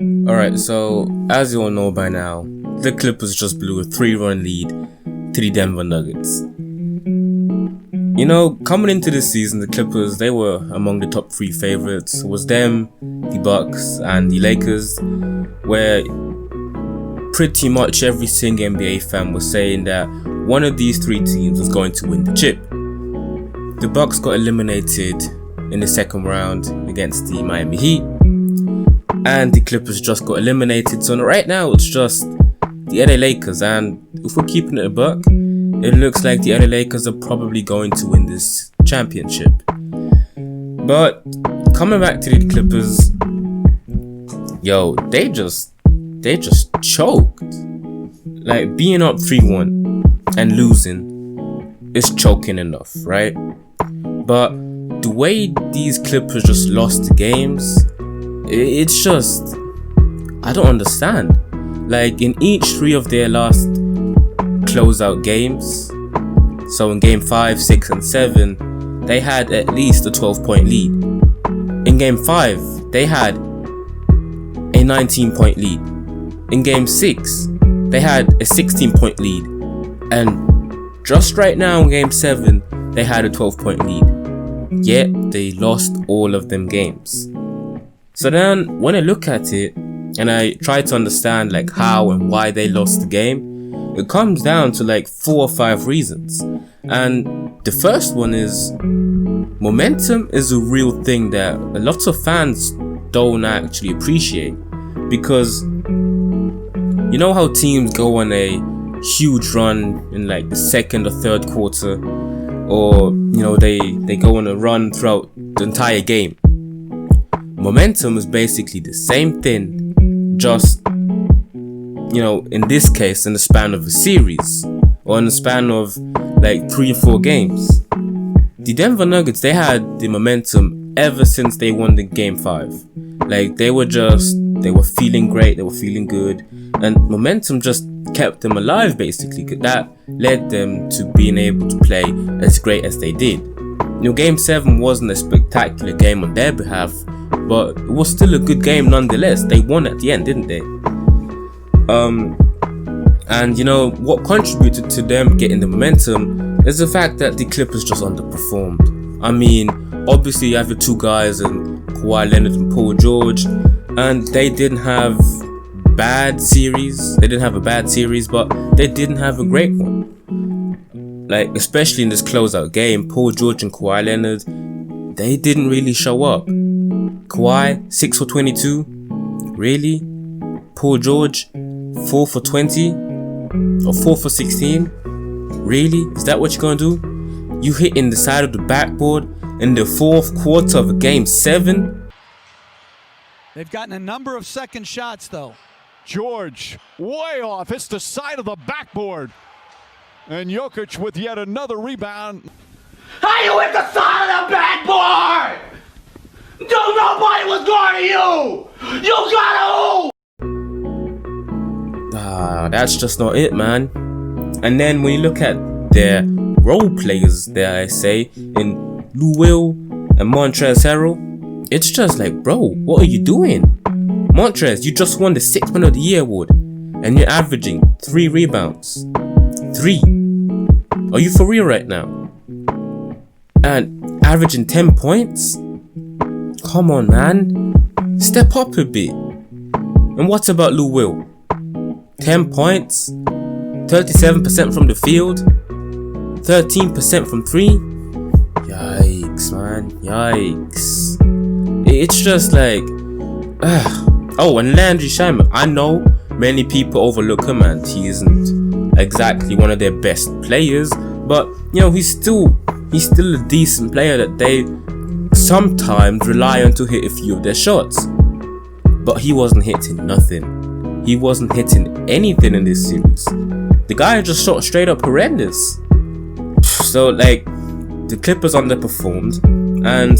Alright, so as you all know by now, the Clippers just blew a 3-run lead to the Denver Nuggets. You know, coming into this season, the Clippers, they were among the top 3 favorites. It was them, the Bucks, and the Lakers, where pretty much every single NBA fan was saying that one of these 3 teams was going to win the chip. The Bucks got eliminated in the second round against the Miami Heat, and the Clippers just got eliminated. So right now it's just the LA Lakers, and if we're keeping it a buck, it looks like the LA Lakers are probably going to win this championship. But coming back to the Clippers, yo, they just choked. Like, being up 3-1 and losing is choking enough, right? But the way these Clippers just lost the games, it's just, I don't understand. Like, in each 3 of their last closeout games, so in game 5, 6, and 7, they had at least a 12-point lead. In game 5, they had a 19-point lead. In game 6, they had a 16-point lead. And just right now in game 7, they had a 12-point lead. Yet they lost all of them games. So then when I look at it and I try to understand like how and why they lost the game, it comes down to like 4 or 5 reasons. And the first one is momentum is a real thing that a lot of fans don't actually appreciate, because you know how teams go on a huge run in like the second or third quarter, or you know they go on a run throughout the entire game. Momentum is basically the same thing, just you know, in this case, in the span of a series, or in the span of like 3 or 4 games. The Denver Nuggets, they had the momentum ever since they won the game 5. Like, they were feeling great, they were feeling good, and momentum just kept them alive basically. That led them to being able to play as great as they did. You know, game 7 wasn't a spectacular game on their behalf, but it was still a good game nonetheless. They won at the end, didn't they? And you know what contributed to them getting the momentum is the fact that the Clippers just underperformed. I mean, obviously you have your 2 guys, and Kawhi Leonard and Paul George, and they didn't have bad series. They didn't have a bad series, but they didn't have a great one. Like, especially in this closeout game, Paul George and Kawhi Leonard, they didn't really show up. Kawhi 6 for 22, really? Paul George 4 for 20 or 4 for 16, really? Is that what you're gonna do? You hit in the side of the backboard in the 4th quarter of game 7? They've gotten a number of second shots though. George way off, hits the side of the backboard, and Jokic with yet another rebound. How you hit the side of the backboard? Nobody was guarding you. You gotta hoop. That's just not it, man. And then when you look at their role players, dare I say, in Lou Will and Montrezl Harrell, it's just like, bro, what are you doing? Montrezl, you just won the 6th Man of the Year award, and you're averaging 3 rebounds. 3. Are you for real right now? And averaging 10 points? Come on, man. Step up a bit. And what about Lou Will? 10 points, 37% from the field, 13% from 3. Yikes, man. Yikes. It's just like, oh, and Landry Shamet, I know many people overlook him and he isn't exactly one of their best players, but you know, he's still a decent player that they sometimes rely on to hit a few of their shots. But he wasn't hitting nothing. He wasn't hitting anything in this series. The guy just shot straight up horrendous. So like, the Clippers underperformed, and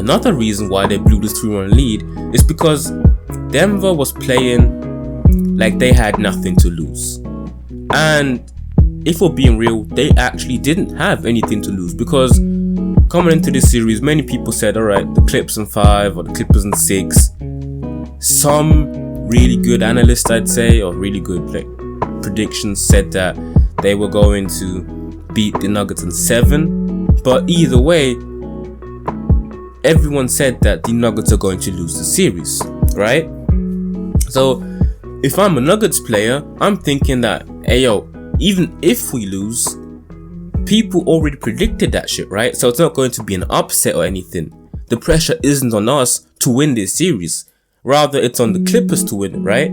another reason why they blew this 3-1 lead is because Denver was playing like they had nothing to lose. And if we're being real, they actually didn't have anything to lose, because coming into this series, many people said, alright, the Clips in 5 or the Clippers in 6. some really good analysts, I'd say, or really good predictions said that they were going to beat the Nuggets in 7. But either way, everyone said that the Nuggets are going to lose the series, right? So if I'm a Nuggets player, I'm thinking that, hey yo, even if we lose, people already predicted that shit, right? So it's not going to be an upset or anything. The pressure isn't on us to win this series. Rather, it's on the Clippers to win it, right?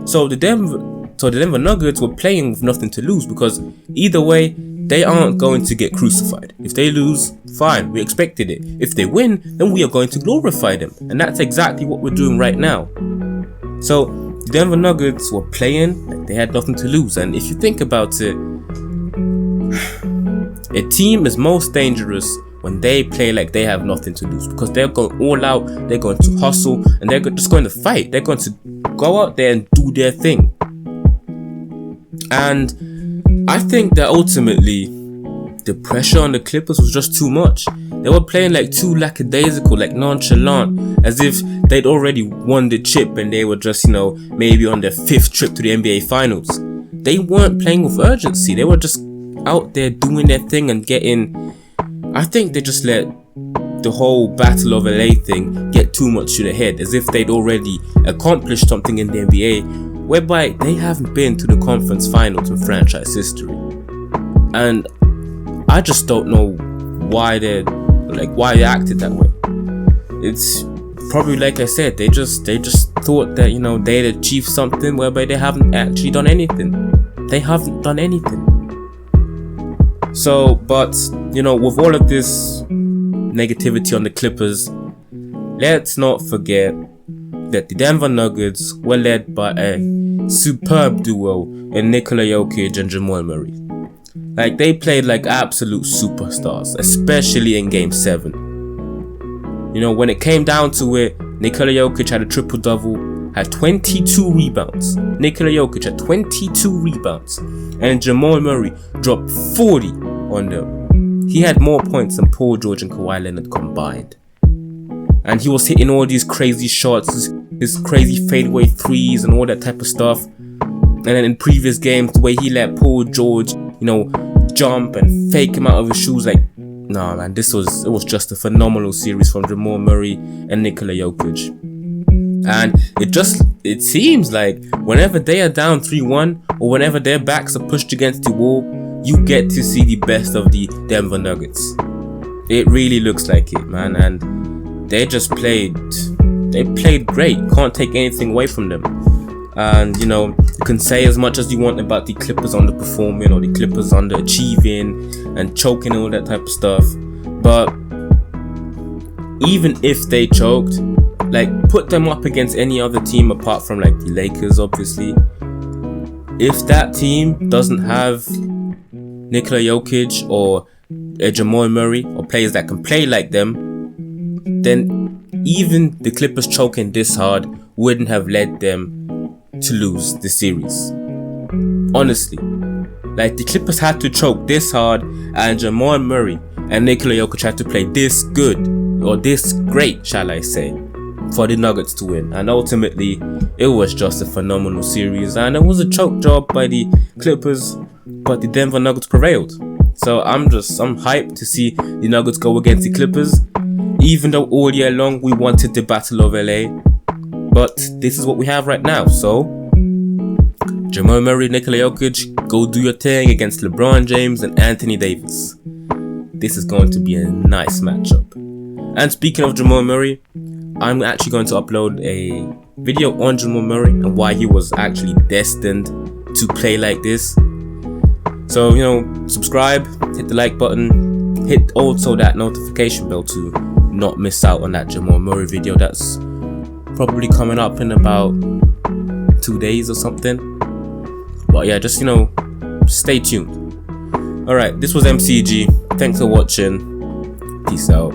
So the Denver Nuggets were playing with nothing to lose, because either way, they aren't going to get crucified. If they lose, fine, we expected it. If they win, then we are going to glorify them. And that's exactly what we're doing right now. So the Denver Nuggets were playing like they had nothing to lose. And if you think about it, a team is most dangerous when they play like they have nothing to lose, because they're going all out, they're going to hustle, and they're just going to fight. They're going to go out there and do their thing. And I think that ultimately the pressure on the Clippers was just too much. They were playing like too lackadaisical, like nonchalant, as if they'd already won the chip and they were just, maybe on their 5th trip to the NBA Finals. They weren't playing with urgency. They were just out there doing their thing and getting... I think they just let the whole Battle of LA thing get too much to their head, as if they'd already accomplished something in the NBA, whereby they haven't been to the conference finals in franchise history. And I just don't know why they acted that way. It's probably, like I said, they just thought that they'd achieved something, whereby they haven't actually done anything. They haven't done anything. So, but with all of this negativity on the Clippers, let's not forget that the Denver Nuggets were led by a superb duo in Nikola Jokic and Jamal Murray. Like, they played like absolute superstars, especially in Game 7. When it came down to it, Nikola Jokic had a triple-double, had 22 rebounds. Nikola Jokic had 22 rebounds. And Jamal Murray dropped 40 on them. He had more points than Paul George and Kawhi Leonard combined. And he was hitting all these crazy shots, his crazy fadeaway threes and all that type of stuff. And then in previous games, the way he let Paul George, jump and fake him out of his shoes, nah man, it was just a phenomenal series from Jamal Murray and Nikola Jokic. And it seems like whenever they are down 3-1 or whenever their backs are pushed against the wall, you get to see the best of the Denver Nuggets. It really looks like it, man, and they played great. Can't take anything away from them. And you can say as much as you want about the Clippers underperforming or the Clippers underachieving and choking and all that type of stuff, but even if they choked, put them up against any other team apart from the Lakers, obviously. If that team doesn't have Nikola Jokic or Jamal Murray or players that can play like them, then even the Clippers choking this hard wouldn't have led them to lose the series. Honestly, the Clippers had to choke this hard, and Jamal Murray and Nikola Jokic had to play this good, or this great, shall I say, for the Nuggets to win. And ultimately, it was just a phenomenal series, and it was a choke job by the Clippers, but the Denver Nuggets prevailed. So I'm hyped to see the Nuggets go against the Clippers, even though all year long we wanted the Battle of LA. But this is what we have right now. So Jamal Murray, Nikola Jokic, go do your thing against LeBron James and Anthony Davis. This is going to be a nice matchup. And speaking of Jamal Murray, I'm actually going to upload a video on Jamal Murray and why he was actually destined to play like this. So, subscribe, hit the like button, hit also that notification bell to not miss out on that Jamal Murray video. That's probably coming up in about 2 days or something. But yeah, just, stay tuned. Alright, this was MCG. Thanks for watching. Peace out.